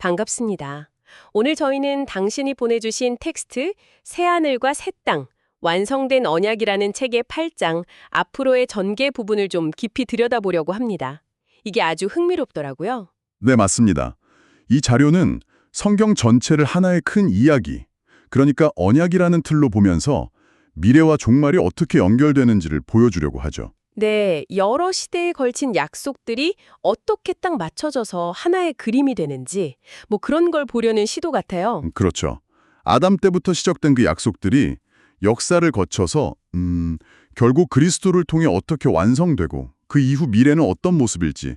반갑습니다. 오늘 저희는 당신이 보내주신 텍스트 새하늘과 새 땅, 완성된 언약이라는 책의 8장 앞으로의 전개 부분을 좀 깊이 들여다보려고 합니다. 이게 아주 흥미롭더라고요. 네, 맞습니다. 이 자료는 성경 전체를 하나의 큰 이야기, 그러니까 언약이라는 틀로 보면서 미래와 종말이 어떻게 연결되는지를 보여주려고 하죠. 네, 여러 시대에 걸친 약속들이 어떻게 딱 맞춰져서 하나의 그림이 되는지 그런 걸 보려는 시도 같아요. 그렇죠. 아담 때부터 시작된 그 약속들이 역사를 거쳐서 결국 그리스도를 통해 어떻게 완성되고 그 이후 미래는 어떤 모습일지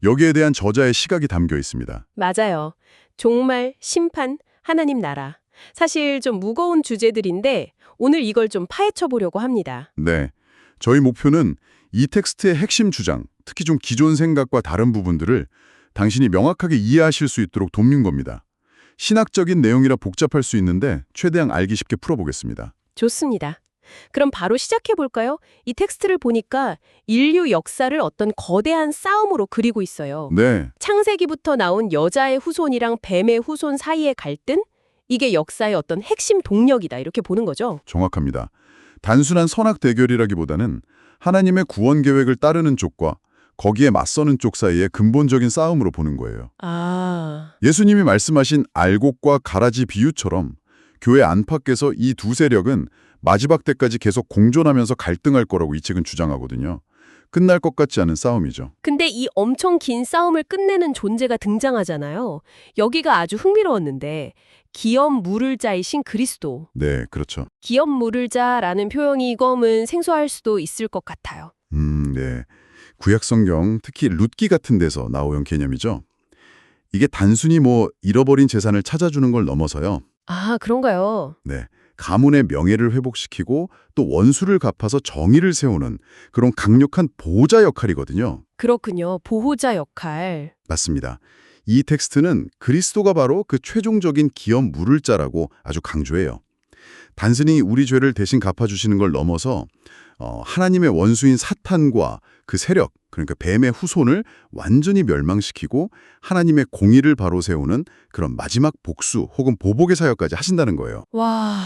여기에 대한 저자의 시각이 담겨 있습니다. 맞아요. 종말, 심판, 하나님 나라. 사실 좀 무거운 주제들인데 오늘 이걸 좀 파헤쳐 보려고 합니다. 네, 저희 목표는 이 텍스트의 핵심 주장, 특히 좀 기존 생각과 다른 부분들을 당신이 명확하게 이해하실 수 있도록 돕는 겁니다. 신학적인 내용이라 복잡할 수 있는데 최대한 알기 쉽게 풀어보겠습니다. 좋습니다. 그럼 바로 시작해 볼까요? 이 텍스트를 보니까 인류 역사를 어떤 거대한 싸움으로 그리고 있어요. 네, 창세기부터 나온 여자의 후손이랑 뱀의 후손 사이의 갈등? 이게 역사의 어떤 핵심 동력이다 이렇게 보는 거죠. 정확합니다. 단순한 선악 대결이라기보다는 하나님의 구원 계획을 따르는 쪽과 거기에 맞서는 쪽 사이의 근본적인 싸움으로 보는 거예요. 아, 예수님이 말씀하신 알곡과 가라지 비유처럼 교회 안팎에서 이 두 세력은 마지막 때까지 계속 공존하면서 갈등할 거라고 이 책은 주장하거든요. 끝날 것 같지 않은 싸움이죠. 근데 이 엄청 긴 싸움을 끝내는 존재가 등장하잖아요. 여기가 아주 흥미로웠는데 기업 물을 자이신 그리스도. 네, 그렇죠. 기업 물을 자라는 표현이 이거는 생소할 수도 있을 것 같아요. 네. 구약 성경, 특히 룻기 같은 데서 나오는 개념이죠. 이게 단순히 잃어버린 재산을 찾아주는 걸 넘어서요. 아, 그런가요? 네. 가문의 명예를 회복시키고 또 원수를 갚아서 정의를 세우는 그런 강력한 보호자 역할이거든요. 그렇군요. 보호자 역할. 맞습니다. 이 텍스트는 그리스도가 바로 그 최종적인 기업 물을 자라고 아주 강조해요. 단순히 우리 죄를 대신 갚아주시는 걸 넘어서 하나님의 원수인 사탄과 그 세력, 그러니까 뱀의 후손을 완전히 멸망시키고 하나님의 공의를 바로 세우는 그런 마지막 복수 혹은 보복의 사역까지 하신다는 거예요. 와,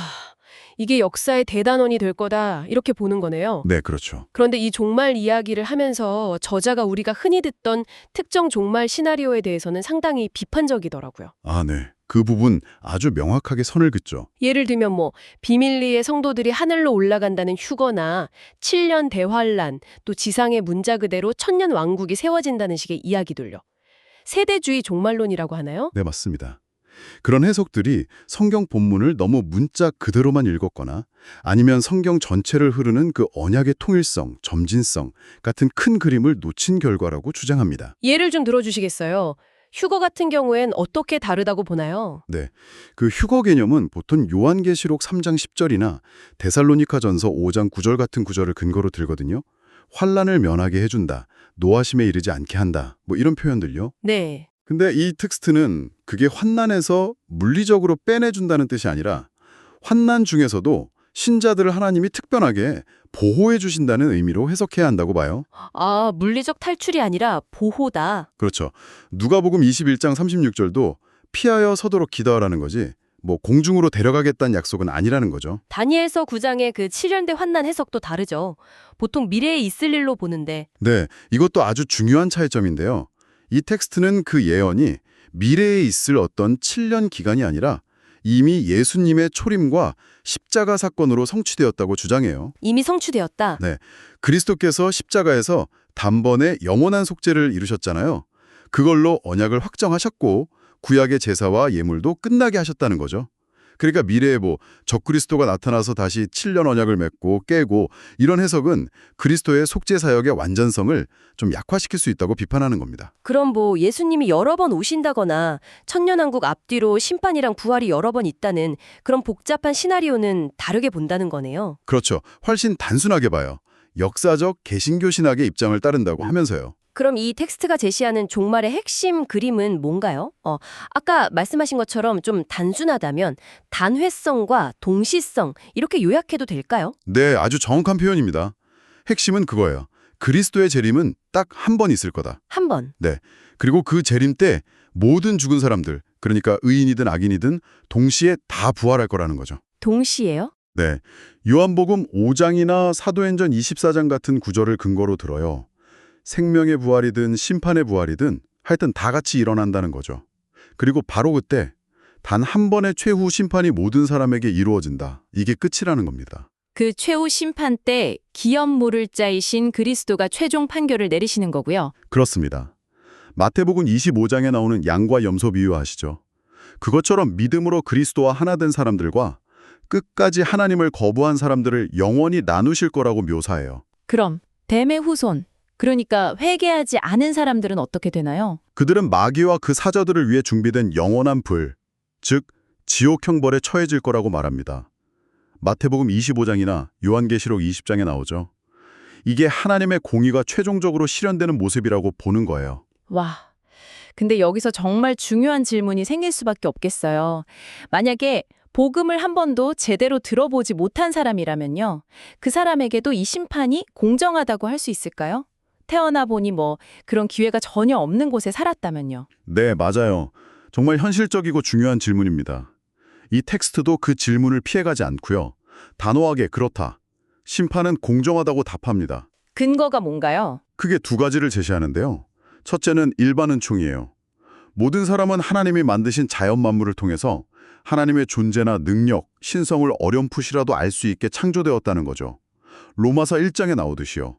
이게 역사의 대단원이 될 거다 이렇게 보는 거네요. 네, 그렇죠. 그런데 이 종말 이야기를 하면서 저자가 우리가 흔히 듣던 특정 종말 시나리오에 대해서는 상당히 비판적이더라고요. 아, 네. 그 부분 아주 명확하게 선을 긋죠. 예를 들면 비밀리에 성도들이 하늘로 올라간다는 휴거나 7년 대환란, 또 지상의 문자 그대로 천년 왕국이 세워진다는 식의 이야기들요. 세대주의 종말론이라고 하나요? 네, 맞습니다. 그런 해석들이 성경 본문을 너무 문자 그대로만 읽었거나 아니면 성경 전체를 흐르는 그 언약의 통일성, 점진성 같은 큰 그림을 놓친 결과라고 주장합니다. 예를 좀 들어주시겠어요? 휴거 같은 경우엔 어떻게 다르다고 보나요? 네, 그 휴거 개념은 보통 요한계시록 3장 10절이나 데살로니가전서 5장 9절 같은 구절을 근거로 들거든요. 환란을 면하게 해준다, 노하심에 이르지 않게 한다, 이런 표현들요. 네. 근데 이 텍스트는 그게 환난에서 물리적으로 빼내준다는 뜻이 아니라 환난 중에서도 신자들을 하나님이 특별하게 보호해 주신다는 의미로 해석해야 한다고 봐요. 아, 물리적 탈출이 아니라 보호다. 그렇죠. 누가복음 21장 36절도 피하여 서도록 기도하라는 거지 공중으로 데려가겠다는 약속은 아니라는 거죠. 다니엘서 9장의 그 7년대 환난 해석도 다르죠. 보통 미래에 있을 일로 보는데. 네, 이것도 아주 중요한 차이점인데요. 이 텍스트는 그 예언이 미래에 있을 어떤 7년 기간이 아니라 이미 예수님의 초림과 십자가 사건으로 성취되었다고 주장해요. 이미 성취되었다. 네, 그리스도께서 십자가에서 단번에 영원한 속죄를 이루셨잖아요. 그걸로 언약을 확정하셨고 구약의 제사와 예물도 끝나게 하셨다는 거죠. 그러니까 미래에 적그리스도가 나타나서 다시 7년 언약을 맺고 깨고 이런 해석은 그리스도의 속죄 사역의 완전성을 좀 약화시킬 수 있다고 비판하는 겁니다. 그럼 예수님이 여러 번 오신다거나 천년왕국 앞뒤로 심판이랑 부활이 여러 번 있다는 그런 복잡한 시나리오는 다르게 본다는 거네요. 그렇죠. 훨씬 단순하게 봐요. 역사적 개신교 신학의 입장을 따른다고 하면서요. 그럼 이 텍스트가 제시하는 종말의 핵심 그림은 뭔가요? 아까 말씀하신 것처럼 좀 단순하다면 단회성과 동시성 이렇게 요약해도 될까요? 네, 아주 정확한 표현입니다. 핵심은 그거예요. 그리스도의 재림은 딱 한 번 있을 거다. 한 번. 네. 그리고 그 재림 때 모든 죽은 사람들, 그러니까 의인이든 악인이든 동시에 다 부활할 거라는 거죠. 동시에요? 네, 요한복음 5장이나 사도행전 24장 같은 구절을 근거로 들어요. 생명의 부활이든 심판의 부활이든 하여튼 다 같이 일어난다는 거죠. 그리고 바로 그때 단 한 번의 최후 심판이 모든 사람에게 이루어진다. 이게 끝이라는 겁니다. 그 최후 심판 때 기업 물을 자이신 그리스도가 최종 판결을 내리시는 거고요. 그렇습니다. 마태복음 25장에 나오는 양과 염소 비유 아시죠? 그것처럼 믿음으로 그리스도와 하나 된 사람들과 끝까지 하나님을 거부한 사람들을 영원히 나누실 거라고 묘사해요. 그럼 댐의 후손, 그러니까 회개하지 않은 사람들은 어떻게 되나요? 그들은 마귀와 그 사자들을 위해 준비된 영원한 불, 즉 지옥 형벌에 처해질 거라고 말합니다. 마태복음 25장이나 요한계시록 20장에 나오죠. 이게 하나님의 공의가 최종적으로 실현되는 모습이라고 보는 거예요. 와, 근데 여기서 정말 중요한 질문이 생길 수밖에 없겠어요. 만약에 복음을 한 번도 제대로 들어보지 못한 사람이라면요. 그 사람에게도 이 심판이 공정하다고 할 수 있을까요? 태어나 보니 그런 기회가 전혀 없는 곳에 살았다면요. 네, 맞아요. 정말 현실적이고 중요한 질문입니다. 이 텍스트도 그 질문을 피해가지 않고요. 단호하게 그렇다. 심판은 공정하다고 답합니다. 근거가 뭔가요? 크게 두 가지를 제시하는데요. 첫째는 일반 은총이에요. 모든 사람은 하나님이 만드신 자연 만물을 통해서 하나님의 존재나 능력, 신성을 어렴풋이라도 알 수 있게 창조되었다는 거죠. 로마서 1장에 나오듯이요.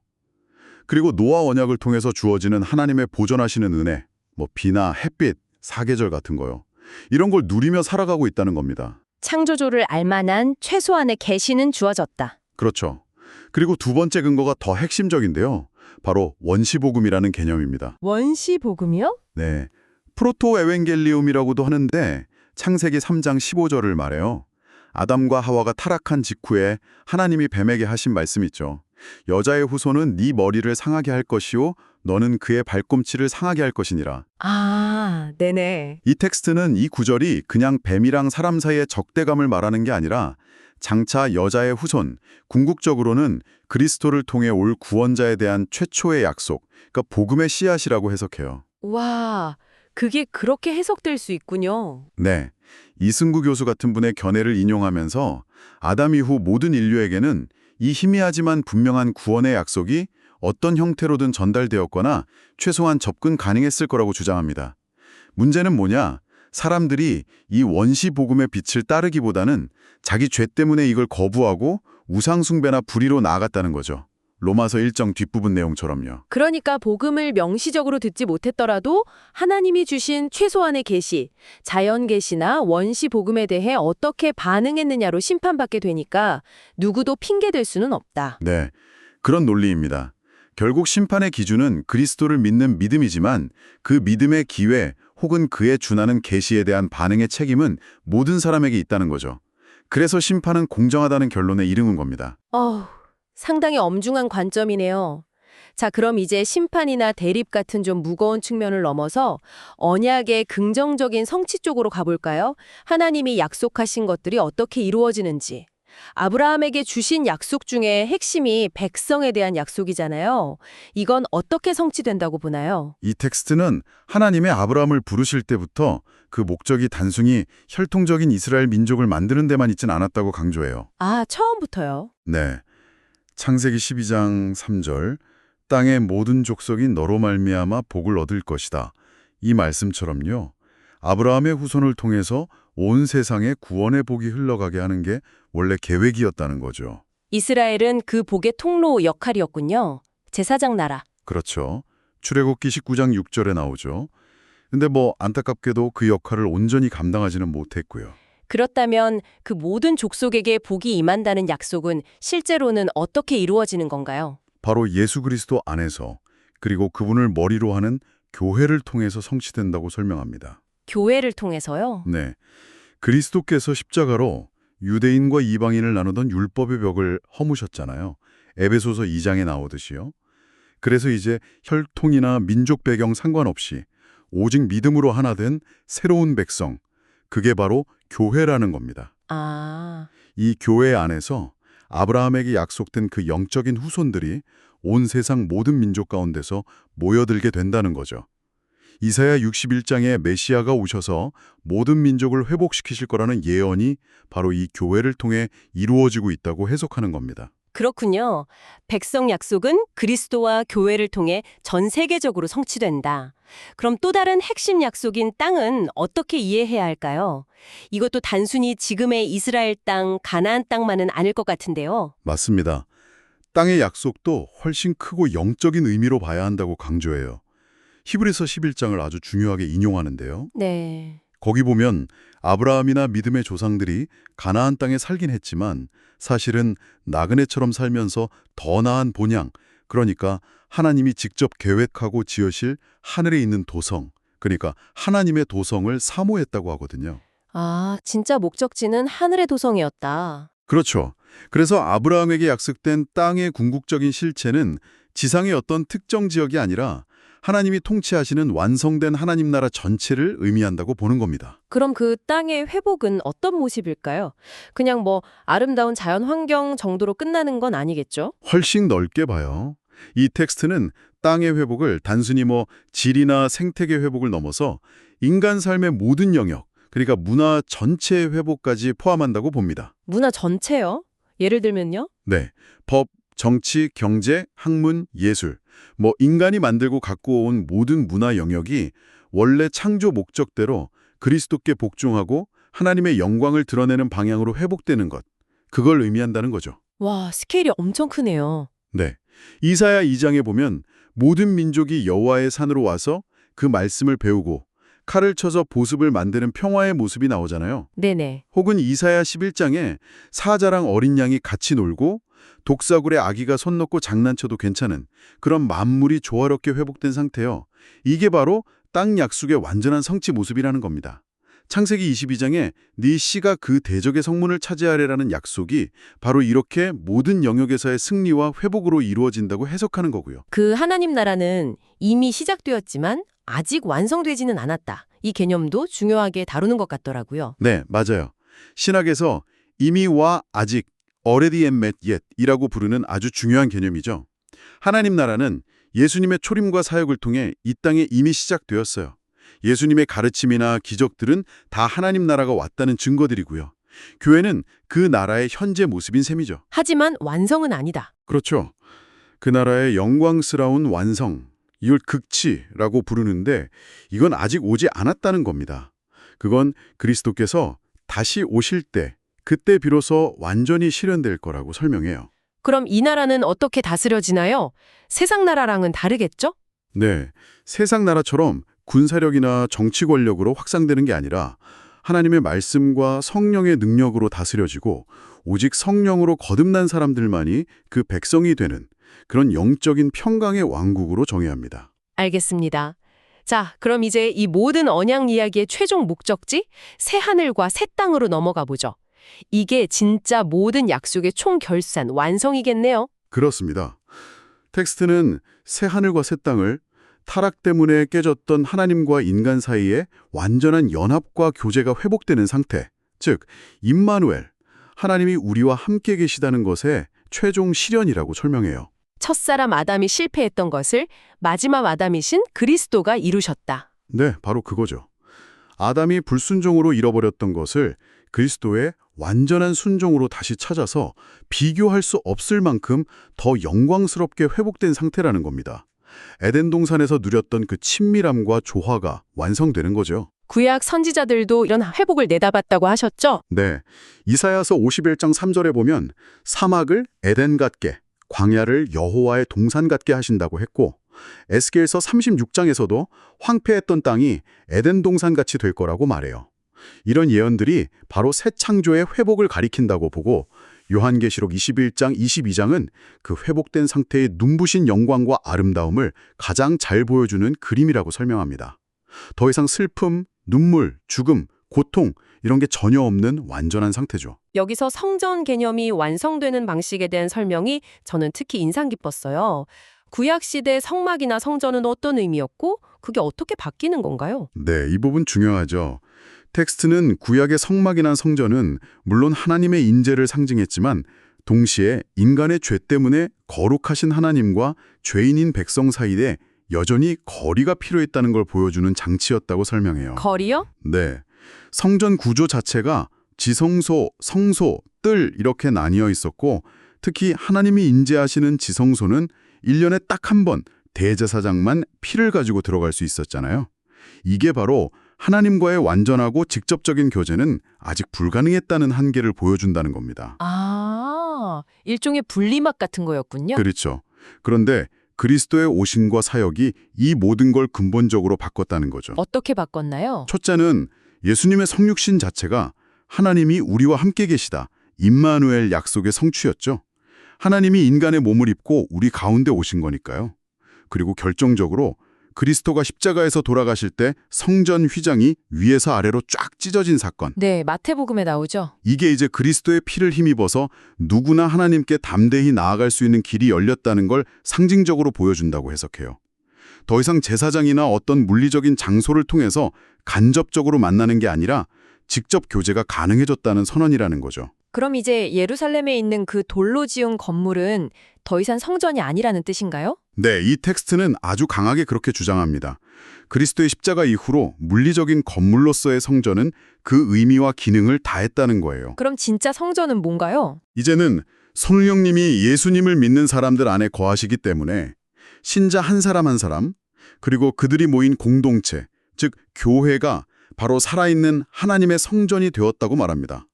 그리고 노아 언약을 통해서 주어지는 하나님의 보존하시는 은혜, 비나 햇빛, 사계절 같은 거요. 이런 걸 누리며 살아가고 있다는 겁니다. 창조주를 알만한 최소한의 계시는 주어졌다. 그렇죠. 그리고 두 번째 근거가 더 핵심적인데요. 바로 원시복음이라는 개념입니다. 원시복음이요? 네, 프로토 에벤겔리움이라고도 하는데 창세기 3장 15절을 말해요. 아담과 하와가 타락한 직후에 하나님이 뱀에게 하신 말씀 있죠. 여자의 후손은 네 머리를 상하게 할 것이요 너는 그의 발꿈치를 상하게 할 것이니라. 아, 네네. 이 텍스트는 이 구절이 그냥 뱀이랑 사람 사이의 적대감을 말하는 게 아니라 장차 여자의 후손, 궁극적으로는 그리스도를 통해 올 구원자에 대한 최초의 약속, 그러니까 복음의 씨앗이라고 해석해요. 와, 그게 그렇게 해석될 수 있군요. 네, 이승구 교수 같은 분의 견해를 인용하면서 아담 이후 모든 인류에게는 이 희미하지만 분명한 구원의 약속이 어떤 형태로든 전달되었거나 최소한 접근 가능했을 거라고 주장합니다. 문제는 뭐냐? 사람들이 이 원시 복음의 빛을 따르기보다는 자기 죄 때문에 이걸 거부하고 우상숭배나 불의로 나아갔다는 거죠. 로마서 1장 뒷부분 내용처럼요. 그러니까 복음을 명시적으로 듣지 못했더라도 하나님이 주신 최소한의 계시, 자연 계시나 원시 복음에 대해 어떻게 반응했느냐로 심판받게 되니까 누구도 핑계댈 수는 없다. 네, 그런 논리입니다. 결국 심판의 기준은 그리스도를 믿는 믿음이지만 그 믿음의 기회 혹은 그에 준하는 계시에 대한 반응의 책임은 모든 사람에게 있다는 거죠. 그래서 심판은 공정하다는 결론에 이르는 겁니다. 상당히 엄중한 관점이네요. 자, 그럼 이제 심판이나 대립 같은 좀 무거운 측면을 넘어서 언약의 긍정적인 성취 쪽으로 가볼까요? 하나님이 약속하신 것들이 어떻게 이루어지는지. 아브라함에게 주신 약속 중에 핵심이 백성에 대한 약속이잖아요. 이건 어떻게 성취된다고 보나요? 이 텍스트는 하나님의 아브라함을 부르실 때부터 그 목적이 단순히 혈통적인 이스라엘 민족을 만드는 데만 있진 않았다고 강조해요. 아, 처음부터요? 네, 창세기 12장 3절 땅의 모든 족속이 너로 말미암아 복을 얻을 것이다. 이 말씀처럼요. 아브라함의 후손을 통해서 온 세상에 구원의 복이 흘러가게 하는 게 원래 계획이었다는 거죠. 이스라엘은 그 복의 통로 역할이었군요. 제사장 나라. 그렇죠. 출애굽기 19장 6절에 나오죠. 근데 안타깝게도 그 역할을 온전히 감당하지는 못했고요. 그렇다면 그 모든 족속에게 복이 임한다는 약속은 실제로는 어떻게 이루어지는 건가요? 바로 예수 그리스도 안에서 그리고 그분을 머리로 하는 교회를 통해서 성취된다고 설명합니다. 교회를 통해서요? 네, 그리스도께서 십자가로 유대인과 이방인을 나누던 율법의 벽을 허무셨잖아요. 에베소서 2장에 나오듯이요. 그래서 이제 혈통이나 민족 배경 상관없이 오직 믿음으로 하나 된 새로운 백성, 그게 바로 교회라는 겁니다. 아, 이 교회 안에서 아브라함에게 약속된 그 영적인 후손들이 온 세상 모든 민족 가운데서 모여들게 된다는 거죠. 이사야 61장에 메시아가 오셔서 모든 민족을 회복시키실 거라는 예언이 바로 이 교회를 통해 이루어지고 있다고 해석하는 겁니다. 그렇군요. 백성 약속은 그리스도와 교회를 통해 전 세계적으로 성취된다. 그럼 또 다른 핵심 약속인 땅은 어떻게 이해해야 할까요? 이것도 단순히 지금의 이스라엘 땅, 가나안 땅만은 아닐 것 같은데요. 맞습니다. 땅의 약속도 훨씬 크고 영적인 의미로 봐야 한다고 강조해요. 히브리서 11장을 아주 중요하게 인용하는데요. 네. 거기 보면 아브라함이나 믿음의 조상들이 가나안 땅에 살긴 했지만 사실은 나그네처럼 살면서 더 나은 본향, 그러니까 하나님이 직접 계획하고 지으실 하늘에 있는 도성, 그러니까 하나님의 도성을 사모했다고 하거든요. 아, 진짜 목적지는 하늘의 도성이었다. 그렇죠. 그래서 아브라함에게 약속된 땅의 궁극적인 실체는 지상의 어떤 특정 지역이 아니라 하나님이 통치하시는 완성된 하나님 나라 전체를 의미한다고 보는 겁니다. 그럼 그 땅의 회복은 어떤 모습일까요? 그냥 뭐 아름다운 자연 환경 정도로 끝나는 건 아니겠죠? 훨씬 넓게 봐요. 이 텍스트는 땅의 회복을 단순히 질이나 생태계 회복을 넘어서 인간 삶의 모든 영역, 그러니까 문화 전체의 회복까지 포함한다고 봅니다. 문화 전체요? 예를 들면요? 네, 법, 정치, 경제, 학문, 예술, 인간이 만들고 갖고 온 모든 문화 영역이 원래 창조 목적대로 그리스도께 복종하고 하나님의 영광을 드러내는 방향으로 회복되는 것, 그걸 의미한다는 거죠. 와, 스케일이 엄청 크네요. 네, 이사야 2장에 보면 모든 민족이 여호와의 산으로 와서 그 말씀을 배우고 칼을 쳐서 보습을 만드는 평화의 모습이 나오잖아요. 네네. 혹은 이사야 11장에 사자랑 어린 양이 같이 놀고 독사굴에 아기가 손 놓고 장난쳐도 괜찮은 그런 만물이 조화롭게 회복된 상태요. 이게 바로 땅 약속의 완전한 성취 모습이라는 겁니다. 창세기 22장에 네 씨가 그 대적의 성문을 차지하리라는 약속이 바로 이렇게 모든 영역에서의 승리와 회복으로 이루어진다고 해석하는 거고요. 그 하나님 나라는 이미 시작되었지만 아직 완성되지는 않았다. 이 개념도 중요하게 다루는 것 같더라고요. 네, 맞아요. 신학에서 이미와 아직, already and not yet 이라고 부르는 아주 중요한 개념이죠. 하나님 나라는 예수님의 초림과 사역을 통해 이 땅에 이미 시작되었어요. 예수님의 가르침이나 기적들은 다 하나님 나라가 왔다는 증거들이고요. 교회는 그 나라의 현재 모습인 셈이죠. 하지만 완성은 아니다. 그렇죠. 그 나라의 영광스러운 완성, 이걸 극치라고 부르는데 이건 아직 오지 않았다는 겁니다. 그건 그리스도께서 다시 오실 때, 그때 비로소 완전히 실현될 거라고 설명해요. 그럼 이 나라는 어떻게 다스려지나요? 세상 나라랑은 다르겠죠? 네, 세상 나라처럼 군사력이나 정치 권력으로 확산되는 게 아니라 하나님의 말씀과 성령의 능력으로 다스려지고 오직 성령으로 거듭난 사람들만이 그 백성이 되는 그런 영적인 평강의 왕국으로 정해야 합니다. 알겠습니다. 자, 그럼 이제 이 모든 언약 이야기의 최종 목적지, 새 하늘과 새 땅으로 넘어가 보죠. 이게 진짜 모든 약속의 총결산, 완성이겠네요. 그렇습니다. 텍스트는 새 하늘과 새 땅을 타락 때문에 깨졌던 하나님과 인간 사이의 완전한 연합과 교제가 회복되는 상태, 즉 임마누엘, 하나님이 우리와 함께 계시다는 것의 최종 실현이라고 설명해요. 첫사람 아담이 실패했던 것을 마지막 아담이신 그리스도가 이루셨다. 네, 바로 그거죠. 아담이 불순종으로 잃어버렸던 것을 그리스도의 완전한 순종으로 다시 찾아서 비교할 수 없을 만큼 더 영광스럽게 회복된 상태라는 겁니다. 에덴 동산에서 누렸던 그 친밀함과 조화가 완성되는 거죠. 구약 선지자들도 이런 회복을 내다봤다고 하셨죠? 네, 이사야서 51장 3절에 보면 사막을 에덴 같게, 광야를 여호와의 동산 같게 하신다고 했고 에스겔서 36장에서도 황폐했던 땅이 에덴 동산같이 될 거라고 말해요. 이런 예언들이 바로 새 창조의 회복을 가리킨다고 보고 요한계시록 21장, 22장은 그 회복된 상태의 눈부신 영광과 아름다움을 가장 잘 보여주는 그림이라고 설명합니다. 더 이상 슬픔, 눈물, 죽음, 고통 이런 게 전혀 없는 완전한 상태죠. 여기서 성전 개념이 완성되는 방식에 대한 설명이 저는 특히 인상 깊었어요. 구약시대 성막이나 성전은 어떤 의미였고 그게 어떻게 바뀌는 건가요? 네, 이 부분 중요하죠. 텍스트는 구약의 성막이나 성전은 물론 하나님의 인재를 상징했지만 동시에 인간의 죄 때문에 거룩하신 하나님과 죄인인 백성 사이에 여전히 거리가 필요했다는 걸 보여주는 장치였다고 설명해요. 거리요? 네. 성전 구조 자체가 지성소, 성소, 뜰 이렇게 나뉘어 있었고 특히 하나님이 인재하시는 지성소는 1년에 딱 한 번 대제사장만 피를 가지고 들어갈 수 있었잖아요. 이게 바로 하나님과의 완전하고 직접적인 교제는 아직 불가능했다는 한계를 보여준다는 겁니다. 아, 일종의 분리막 같은 거였군요. 그렇죠. 그런데 그리스도의 오심과 사역이 이 모든 걸 근본적으로 바꿨다는 거죠. 어떻게 바꿨나요? 첫째는 예수님의 성육신 자체가 하나님이 우리와 함께 계시다. 임마누엘 약속의 성취였죠. 하나님이 인간의 몸을 입고 우리 가운데 오신 거니까요. 그리고 결정적으로 그리스도가 십자가에서 돌아가실 때 성전 휘장이 위에서 아래로 쫙 찢어진 사건. 네, 마태복음에 나오죠. 이게 이제 그리스도의 피를 힘입어서 누구나 하나님께 담대히 나아갈 수 있는 길이 열렸다는 걸 상징적으로 보여준다고 해석해요. 더 이상 제사장이나 어떤 물리적인 장소를 통해서 간접적으로 만나는 게 아니라 직접 교제가 가능해졌다는 선언이라는 거죠. 그럼 이제 예루살렘에 있는 그 돌로 지은 건물은 더 이상 성전이 아니라는 뜻인가요? 네, 이 텍스트는 아주 강하게 그렇게 주장합니다. 그리스도의 십자가 이후로 물리적인 건물로서의 성전은 그 의미와 기능을 다했다는 거예요. 그럼 진짜 성전은 뭔가요? 이제는 성령님이 예수님을 믿는 사람들 안에 거하시기 때문에 신자 한 사람 한 사람, 그리고 그들이 모인 공동체, 즉 교회가 바로 살아있는 하나님의 성전이 되었다고 말합니다.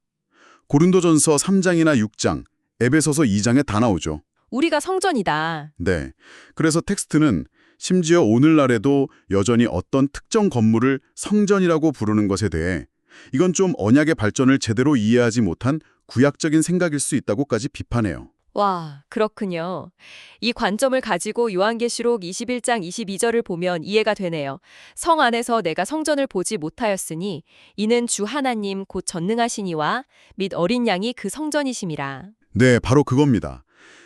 고린도전서 3장이나 6장, 에베소서 2장에 다 나오죠. 우리가 성전이다. 네. 그래서 텍스트는 심지어 오늘날에도 여전히 어떤 특정 건물을 성전이라고 부르는 것에 대해 이건 좀 언약의 발전을 제대로 이해하지 못한 구약적인 생각일 수 있다고까지 비판해요. 와, 그렇군요. 이 관점을 가지고 요한계시록 21장 22절을 보면 이해가 되네요. 성 안에서 내가 성전을 보지 못하였으니 이는 주 하나님 곧 전능하시니와 및 어린 양이 그 성전이심이라. 네, 바로 그겁니다.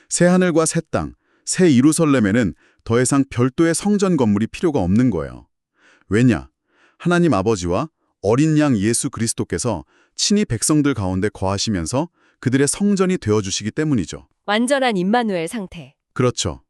새 하늘과 새 땅, 새 예루살렘에는 더 이상 별도의 성전 건물이 필요가 없는 거예요. 왜냐? 하나님 아버지와 어린 양 예수 그리스도께서 친히 백성들 가운데 거하시면서 그들의 성전이 되어주시기 때문이죠. 완전한 임마누엘 상태. 그렇죠.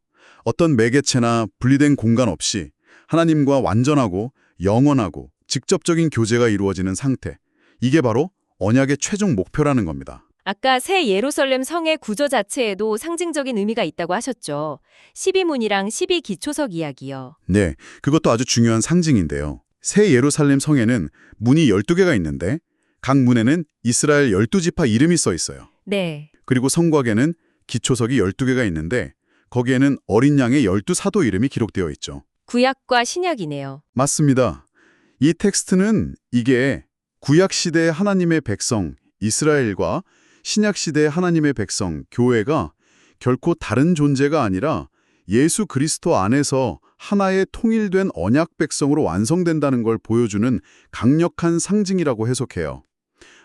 어떤 매개체나 분리된 공간 없이 하나님과 완전하고 영원하고 직접적인 교제가 이루어지는 상태. 이게 바로 언약의 최종 목표라는 겁니다. 아까 새 예루살렘 성의 구조 자체에도 상징적인 의미가 있다고 하셨죠. 12문이랑 12기초석 이야기요. 네, 그것도 아주 중요한 상징인데요. 새 예루살렘 성에는 문이 12개가 있는데 각 문에는 이스라엘 12지파 이름이 써 있어요. 네. 그리고 성곽에는 기초석이 12개가 있는데 거기에는 어린 양의 12사도 이름이 기록되어 있죠. 구약과 신약이네요. 맞습니다. 이 텍스트는 이게 구약시대의 하나님의 백성 이스라엘과 신약시대의 하나님의 백성 교회가 결코 다른 존재가 아니라 예수 그리스도 안에서 하나의 통일된 언약 백성으로 완성된다는 걸 보여주는 강력한 상징이라고 해석해요.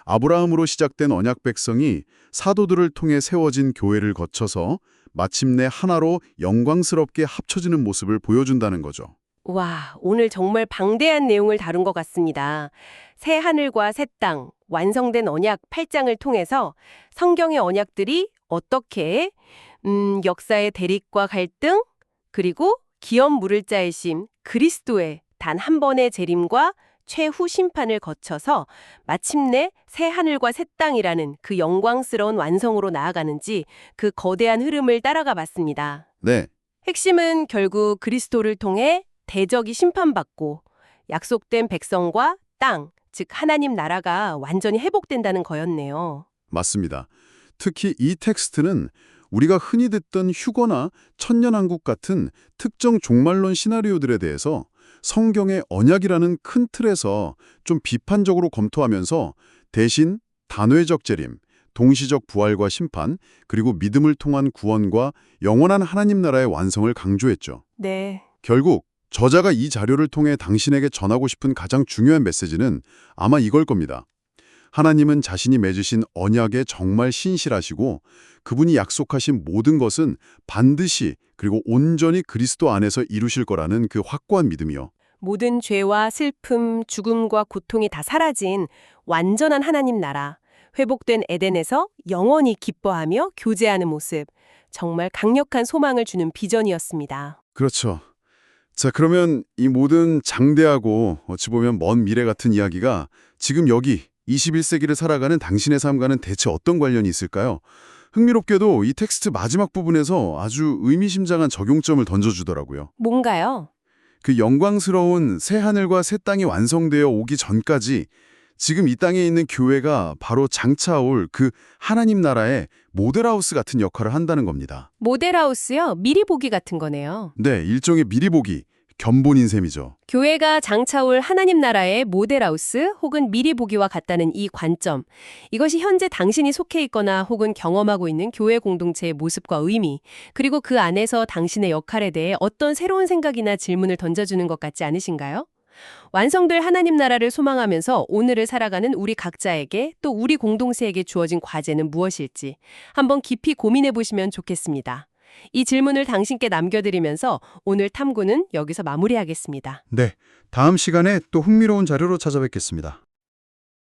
아브라함으로 시작된 언약 백성이 사도들을 통해 세워진 교회를 거쳐서 마침내 하나로 영광스럽게 합쳐지는 모습을 보여준다는 거죠. 와, 오늘 정말 방대한 내용을 다룬 것 같습니다. 새 하늘과 새 땅, 완성된 언약 8장을 통해서 성경의 언약들이 어떻게 역사의 대립과 갈등, 그리고 기업 물을 자의 심, 그리스도의 단 한 번의 재림과 최후 심판을 거쳐서 마침내 새 하늘과 새 땅이라는 그 영광스러운 완성으로 나아가는지 그 거대한 흐름을 따라가 봤습니다. 네, 핵심은 결국 그리스도를 통해 대적이 심판받고 약속된 백성과 땅, 즉 하나님 나라가 완전히 회복된다는 거였네요. 맞습니다. 특히 이 텍스트는 우리가 흔히 듣던 휴거나 천년왕국 같은 특정 종말론 시나리오들에 대해서 성경의 언약이라는 큰 틀에서 좀 비판적으로 검토하면서 대신 단회적 재림, 동시적 부활과 심판, 그리고 믿음을 통한 구원과 영원한 하나님 나라의 완성을 강조했죠. 네. 결국 저자가 이 자료를 통해 당신에게 전하고 싶은 가장 중요한 메시지는 아마 이걸 겁니다. 하나님은 자신이 맺으신 언약에 정말 신실하시고 그분이 약속하신 모든 것은 반드시 그리고 온전히 그리스도 안에서 이루실 거라는 그 확고한 믿음이요. 모든 죄와 슬픔, 죽음과 고통이 다 사라진 완전한 하나님 나라, 회복된 에덴에서 영원히 기뻐하며 교제하는 모습, 정말 강력한 소망을 주는 비전이었습니다. 그렇죠. 자, 그러면 이 모든 장대하고 어찌 보면 먼 미래 같은 이야기가 지금 여기 21세기를 살아가는 당신의 삶과는 대체 어떤 관련이 있을까요? 흥미롭게도 이 텍스트 마지막 부분에서 아주 의미심장한 적용점을 던져주더라고요. 뭔가요? 그 영광스러운 새 하늘과 새 땅이 완성되어 오기 전까지 지금 이 땅에 있는 교회가 바로 장차 올 그 하나님 나라의 모델하우스 같은 역할을 한다는 겁니다. 모델하우스요? 미리 보기 같은 거네요. 네, 일종의 미리 보기, 견본인 셈이죠. 교회가 장차 올 하나님 나라의 모델하우스 혹은 미리 보기와 같다는 이 관점. 이것이 현재 당신이 속해 있거나 혹은 경험하고 있는 교회 공동체의 모습과 의미, 그리고 그 안에서 당신의 역할에 대해 어떤 새로운 생각이나 질문을 던져주는 것 같지 않으신가요? 완성될 하나님 나라를 소망하면서 오늘을 살아가는 우리 각자에게 또 우리 공동체에게 주어진 과제는 무엇일지 한번 깊이 고민해 보시면 좋겠습니다. 이 질문을 당신께 남겨드리면서 오늘 탐구는 여기서 마무리하겠습니다. 네, 다음 시간에 또 흥미로운 자료로 찾아뵙겠습니다.